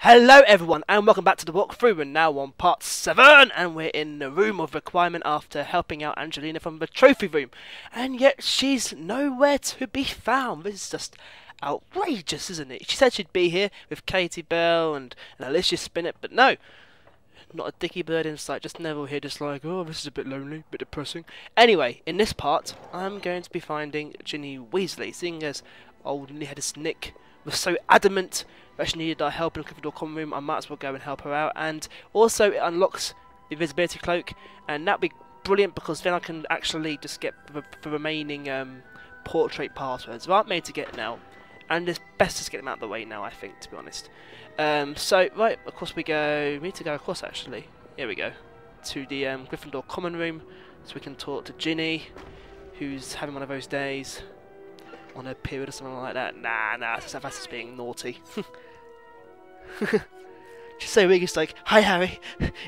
Hello everyone and welcome back to the walkthrough. We're now on part 7 and we're in the room of requirement after helping out Angelina from the trophy room. And yet she's nowhere to be found. This is just outrageous, isn't it? She said she'd be here with Katie Bell and Alicia Spinnet, but no. Not a dicky bird in sight, just Neville here just like, oh, this is a bit lonely, a bit depressing. Anyway, in this part, I'm going to be finding Ginny Weasley, seeing as old nearheaded Nick was so adamant that she needed our help in the Gryffindor common room. I might as well go and help her out. And also it unlocks the Invisibility Cloak, and that'd be brilliant because then I can actually just get the remaining portrait passwords. They aren't made to get now, and it's best to get them out of the way now, I think, to be honest. So, right, of course we need to go across actually. Here we go. To the Gryffindor common room, so we can talk to Ginny, who's having one of those days. On a period or something like that. Nah, that's just being naughty. She's so weak, it's like, hi Harry,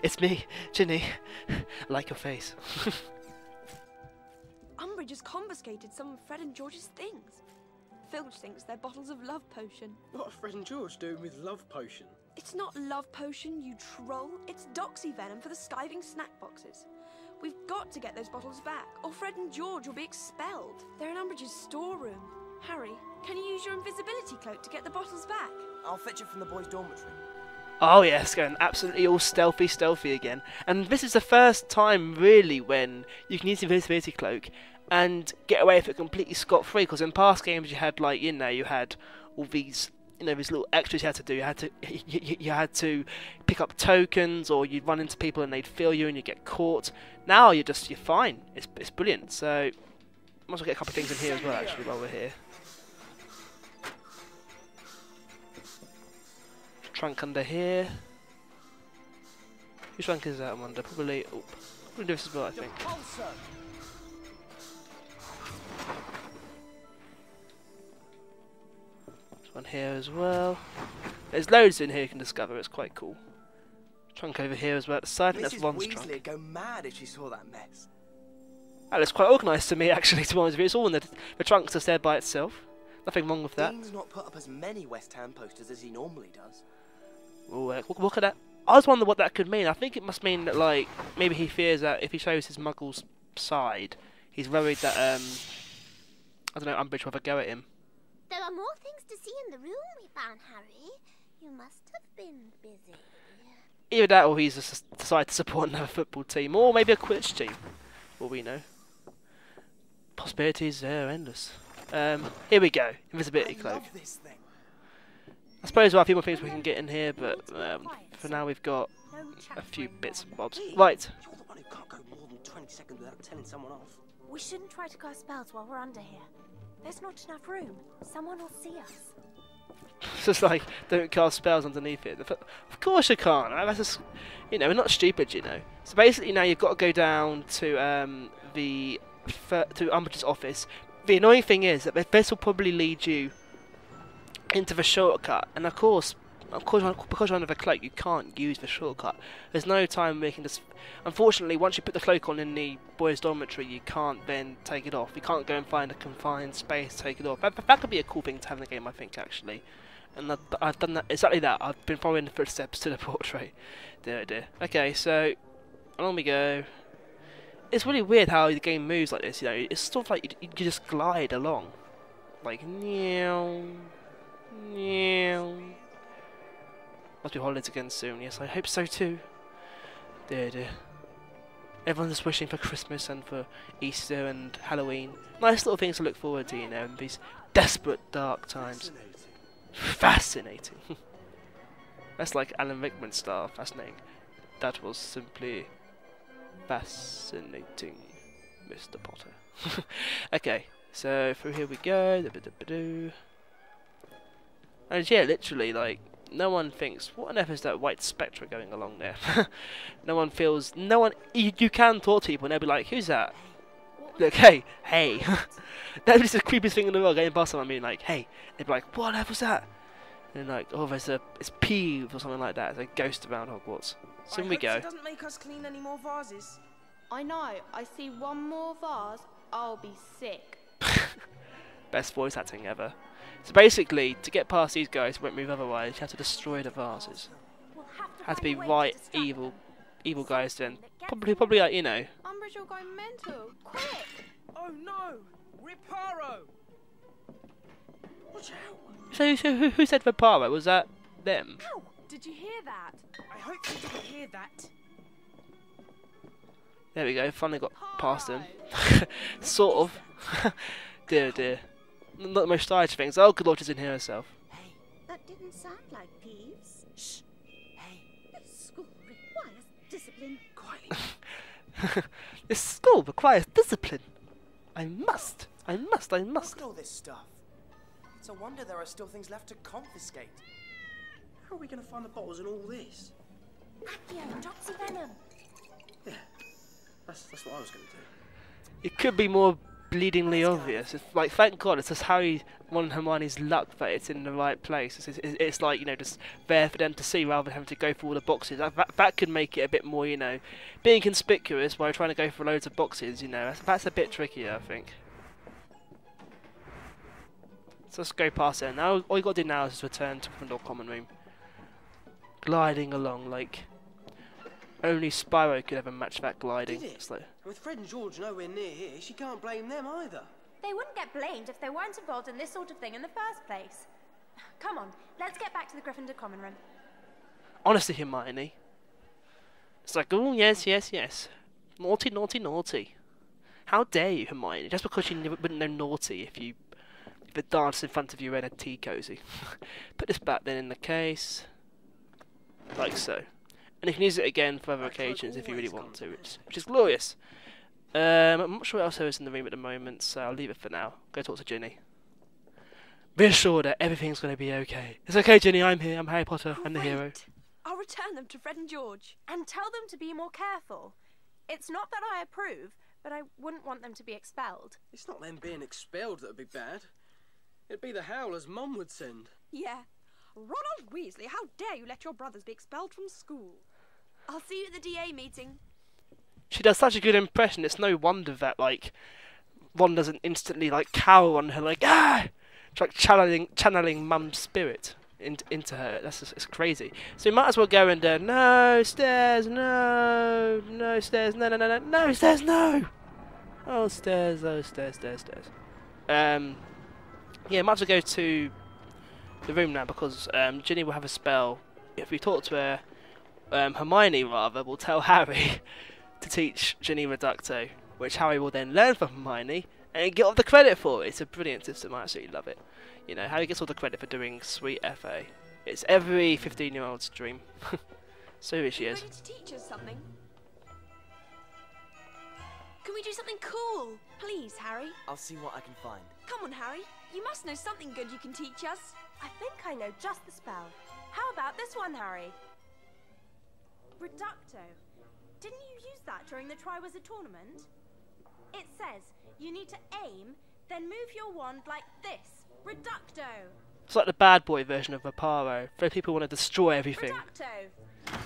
it's me, Ginny. I like your face. Umbridge has confiscated some of Fred and George's things. Filch thinks they're bottles of love potion. What are Fred and George doing with love potion? It's not love potion, you troll. It's doxy venom for the skiving snack boxes. We've got to get those bottles back, or Fred and George will be expelled. They're in Umbridge's storeroom. Harry, can you use your invisibility cloak to get the bottles back? I'll fetch it from the boys' dormitory. Oh yes, going absolutely all stealthy again. And this is the first time really when you can use the invisibility cloak and get away with it completely scot-free, because in past games you had like, you had all these, these little extras you had to do. You had to pick up tokens, or you'd run into people and they'd feel you and you'd get caught. Now you're fine. It's brilliant. So might as well get a couple of things in here as well actually while we're here. Trunk under here. Whose trunk is that? I wonder. Probably. Oh, probably this as well, I think. There's one here as well. There's loads in here you can discover. It's quite cool. Trunk over here as well at the side. And that's Ron's trunk. Weasley would go mad if she saw that mess. That looks quite organised to me, actually. To be honest with you, it's all in the trunk's just there by itself. Nothing wrong with that. Dean's not put up as many West Ham posters as he normally does. We'll look at that. I was wondering what that could mean. I think it must mean that, like, maybe he fears that if he shows his Muggle's side, he's worried that, I don't know, Umbridge will have a go at him. There are more things to see in the room we found, Harry. You must have been busy. Either that, or he's just decided to support another football team, or maybe a Quidditch team. What we know. Possibilities are endless. Here we go. Invisibility Cloak. Love this thing. I suppose there are a few more things we can get in here, but for now we've got a few bits and bobs. Right. You're the one who can't go more than 20 seconds without telling someone off. We shouldn't try to cast spells while we're under here. There's not enough room. Someone will see us. It's just like, don't cast spells underneath it. Of course you can't. That's just, we're not stupid, So basically now you've got to go down to to Umbridge's office. The annoying thing is that this will probably lead you into the shortcut, and of course because you're under the cloak, you can't use the shortcut. There's no time where you can just. Unfortunately, once you put the cloak on in the boys' dormitory, you can't then take it off. You can't go and find a confined space to take it off. That could be a cool thing to have in the game, I think, actually. And I've done that exactly that. I've been following the footsteps to the portrait. Dear, dear. Okay, so along we go. It's really weird how the game moves like this. It's sort of like you just glide along, like meow. Must be holidays again soon. Yes, I hope so too. Dear. Everyone's just wishing for Christmas and for Easter and Halloween. Nice little things to look forward to, in these desperate, dark times. Fascinating. That's like Alan Rickman's style. Fascinating. That was simply fascinating, Mr. Potter. Okay, so through here we go. And yeah, literally, like, no one thinks, what on earth is that white spectre going along there? You can talk to people and they'll be like, who's that? Look, hey. That is the creepiest thing in the world, getting past someone being like, hey. They'd be like, what on earth was that? And like, oh, it's Peeves or something like that. There's a ghost around Hogwarts. So in we go. It doesn't make us clean any more vases. I know. I see one more vase, I'll be sick. Best voice acting ever. So basically, to get past these guys who won't move otherwise, you have to destroy the vases. We'll have to Have to find be a way right distract evil guys then. that gets Probably like, you know. Umbridge, you're going mental. Quick! Oh no! Reparo! Watch out! So who said Viparo? Was that them? Ow! Did you hear that? I hope you didn't hear that. There we go, finally got past him. Sort of. Dear, oh dear. Not the most stylish things. Oh, good lord, she's in here herself. Hey, that didn't sound like Peeves. Shh! Hey, This school requires discipline. quietly. This school requires discipline. I must. Look at all this stuff. It's a wonder there are still things left to confiscate. How are we going to find the bottles and all this? Accio, Doxy Venom. Yeah, that's what I was going to do. It could be more bleedingly obvious. It's like, thank God, it's just Harry, Ron and Hermione's luck that it's in the right place. It's like, you know, just there for them to see rather than having to go through all the boxes. That could make it a bit more, you know, being conspicuous while trying to go for loads of boxes, you know. That's a bit trickier, I think. So let's go past it. Now, all you got to do now is just return to Gryffindor Common Room. Gliding along like only Spyro could ever match that gliding. Did it? It's like, With Fred and George nowhere near here, she can't blame them either. They wouldn't get blamed if they weren't involved in this sort of thing in the first place. Come on, let's get back to the Gryffindor Common Room. honestly, Hermione. It's like, oh yes, yes, yes. Naughty, naughty, naughty. How dare you, Hermione? Just because you wouldn't know naughty if it danced in front of you in a tea cozy. Put this back then in the case. Like so. And you can use it again for other occasions if you really want to, which is glorious. I'm not sure what else there is in the room at the moment, so I'll leave it for now. Go talk to Ginny. Be assured that everything's going to be okay. It's okay, Ginny, I'm here. I'm Harry Potter. I'm the hero. Great. I'll return them to Fred and George. And tell them to be more careful. It's not that I approve, but I wouldn't want them to be expelled. It's not them being expelled that would be bad. It'd be the Howlers Mum would send. Yeah. Ronald Weasley, how dare you let your brothers be expelled from school? I'll see you at the DA meeting. She does such a good impression, it's no wonder that, like, Ron doesn't instantly, like, cower on her, like, ah! It's like channeling Mum's spirit into her. It's crazy. So we might as well go and, no, stairs, no, no, stairs, no, no, no, no, no, stairs, no! Oh, stairs, stairs. Yeah, might as well go to the room now, because Ginny will have a spell. If we talk to her, Hermione, rather, will tell Harry to teach Ginny Reducto, which Harry will then learn from Hermione and get all the credit for it. It's a brilliant system. I absolutely love it. You know, Harry gets all the credit for doing sweet FA. It's every 15-year-old's dream. So here she Are you is. ready to teach us something? Can we do something cool? Please, Harry. I'll see what I can find. Come on, Harry. You must know something good you can teach us. I think I know just the spell. How about this one, Harry? Reducto. Didn't you use that during the Triwizard Tournament? It says you need to aim, then move your wand like this. Reducto. It's like the bad boy version of Reparo. Where people want to destroy everything. Reducto.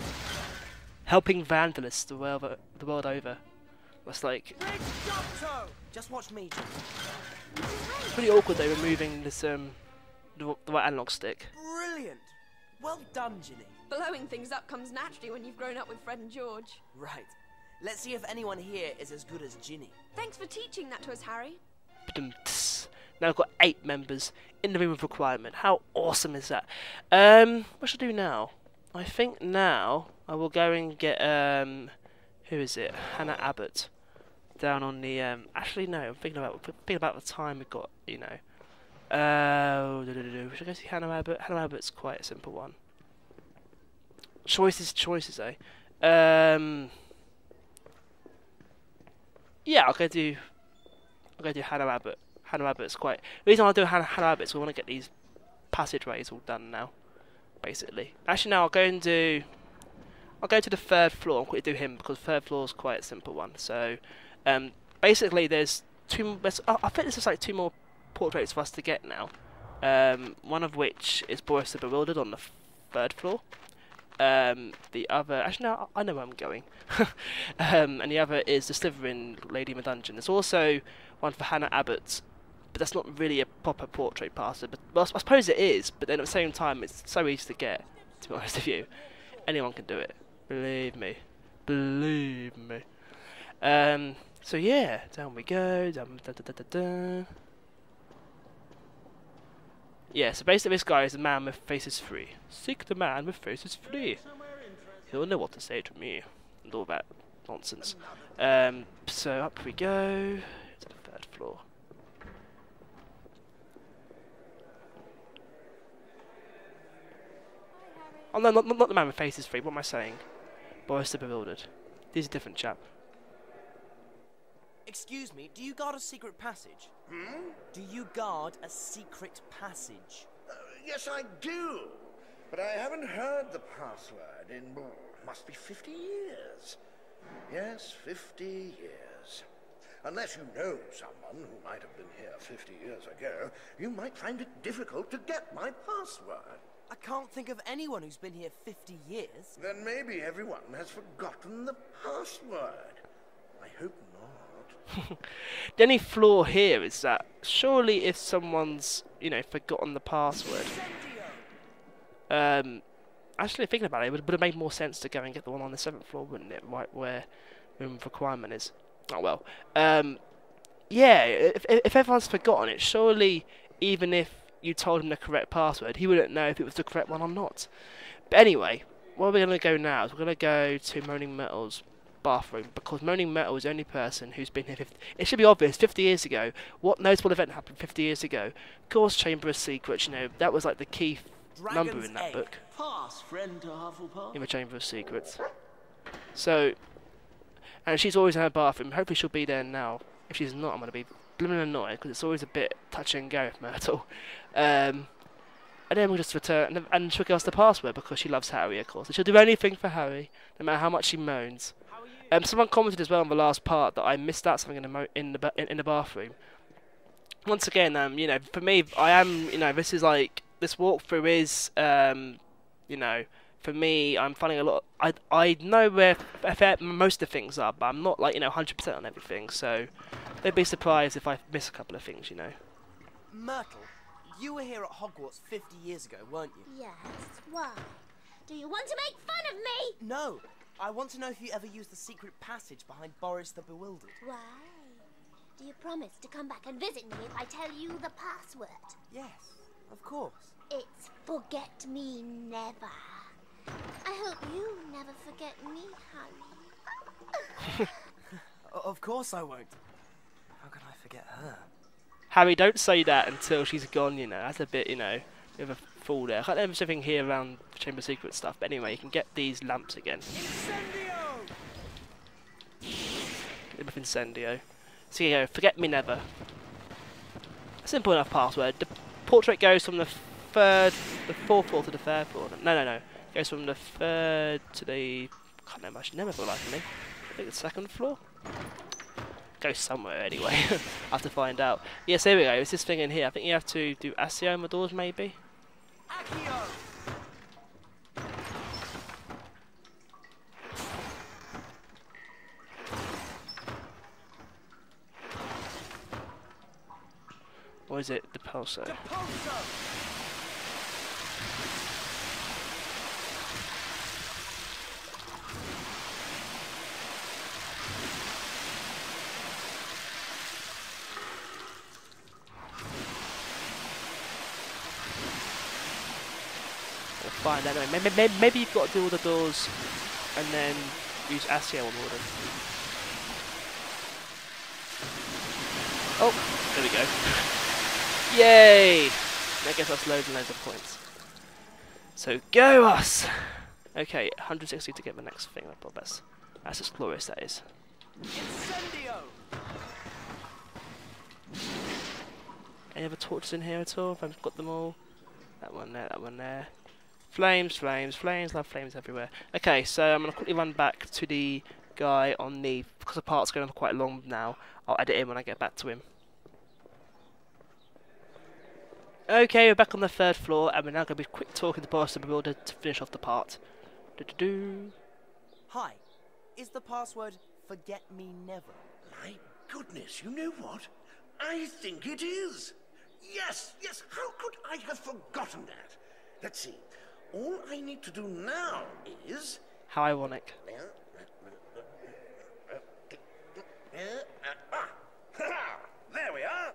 Helping vandalists the world over. It's like, Reducto! Just watch me, Jim. it's pretty awkward though, removing this, the right analog stick. Brilliant! Well done, Ginny. Blowing things up comes naturally when you've grown up with Fred and George. Right. Let's see if anyone here is as good as Ginny. Thanks for teaching that to us, Harry. Ba-dum-ts. Now I've got 8 members in the room of requirement. How awesome is that? What should I do now? I think now I will go and get, who is it? Hannah Abbott. Down on the, actually no, I'm thinking about the time we've got, you know. Should I go see Hannah Abbott? Hannah Abbott's quite a simple one. Choices, eh? Yeah, I'll go do Hannah Abbott. Hannah Abbott's quite. The reason I'll do Hannah Abbott is we want to get these passageways all done now, basically. Actually, no, I'll go to the 3rd floor and quickly do him because the 3rd floor is quite a simple one. So, basically, there's 2. I think there's just like 2 more portraits for us to get now. One of which is Boris the Bewildered on the 3rd floor. The other, actually no, I know where I'm going. And the other is the Slytherin Lady in the Dungeon. There's also one for Hannah Abbott but that's not really a proper portrait password. But well, I suppose it is, but then at the same time, it's so easy to get. To be honest with you, anyone can do it. Believe me, believe me. So yeah, down we go. Yeah, so basically this guy is a man with faces free. Seek the man with faces free. He'll know what to say to me. And all that nonsense. So up we go to the 3rd floor. Oh no, not the man with faces free. What am I saying? Boris the Bewildered. He's a different chap. Excuse me, do you guard a secret passage? Hmm? Do you guard a secret passage? Yes, I do. But I haven't heard the password in, must be 50 years. Yes, 50 years. Unless you know someone who might have been here 50 years ago, you might find it difficult to get my password. I can't think of anyone who's been here 50 years. Then maybe everyone has forgotten the password. I hope not. The only flaw here is that surely if someone's, you know, forgotten the password, actually thinking about it, it would have made more sense to go and get the one on the 7th floor, wouldn't it? Right where room of requirement is. Oh well. Yeah, if everyone's forgotten it, surely even if you told him the correct password, he wouldn't know if it was the correct one or not. But anyway, where we're going to go now is we're going to go to Moaning Metal's bathroom, because Moaning Metal is the only person who's been here 50... It should be obvious, 50 years ago. What notable event happened 50 years ago? Of course, Chamber of Secrets, you know, that was like the key number in that book. Pass, friend to Hufflepuff. In the Chamber of Secrets. So, and she's always in her bathroom. Hopefully she'll be there now. If she's not, I'm going to be blooming annoyed, because it's always a bit touch and go with Myrtle. And then we'll just return, and she'll give us the password, because she loves Harry, of course. And she'll do anything for Harry, no matter how much she moans. Someone commented as well on the last part that I missed out something in the bathroom. Once again, you know, for me, I am, you know, this is like, this walkthrough is, you know, for me, I'm finding a lot. I know where most of the things are, but I'm not like, you know, 100% on everything. So don't be surprised if I miss a couple of things, you know. Myrtle, you were here at Hogwarts 50 years ago, weren't you? Yes, why? Do you want to make fun of me? No. I want to know if you ever used the secret passage behind Boris the Bewildered. Why? Do you promise to come back and visit me if I tell you the password? Yes, of course. It's forget me never. I hope you never forget me, Harry. Of course I won't. How can I forget her? Harry, don't say that until she's gone, you know. That's a bit, you know, of a fool there. I can't remember something here around Chamber of Secrets stuff, but anyway, you can get these lamps again. Incendio! With Incendio. So you go, forget me never. Simple enough password. The portrait goes from the 4th floor to the 3rd floor. No. It goes from the 3rd to the... I can't remember, I should never feel like me. I think the 2nd floor? Goes somewhere anyway. I have to find out. Yes, here we go. It's this thing in here. I think you have to do Accio on the doors, maybe? Accio! Or is it the Pulsar? Depulso! Fine, anyway. Maybe you've got to do all the doors and then use Accio on all of them. Oh, there we go. Yay! That gets us loads and loads of points. So go us! Okay, 160 to get the next thing up, that's just glorious, that is. Incendio! Any other torches in here at all? I've got them all. That one there. Flames, love flames everywhere. Okay, so I'm going to quickly run back to the guy on the... Because the part's going on quite long now, I'll edit in when I get back to him. Okay, we're back on the 3rd floor, and we're now going to be quick talking to Boris the Bewildered to finish off the part. Hi, is the password forget me never? My goodness, you know what? I think it is. Yes, yes, how could I have forgotten that? Let's see. All I need to do now is... How ironic. There we are.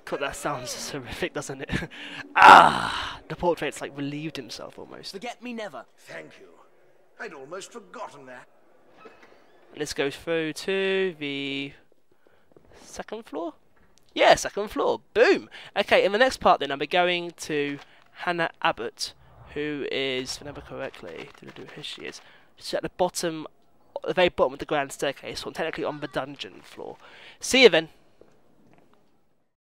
God, that sounds horrific, doesn't it? Ah! The portrait's like relieved himself almost. Forget me never. Thank you. I'd almost forgotten that. Let's go through to the second floor? Yeah, second floor. Boom! Okay, in the next part then, I'll be going to Hannah Abbott, who is, if I remember correctly, here she is. She's at the bottom, the very bottom of the grand staircase, so I'm technically on the dungeon floor. See you then.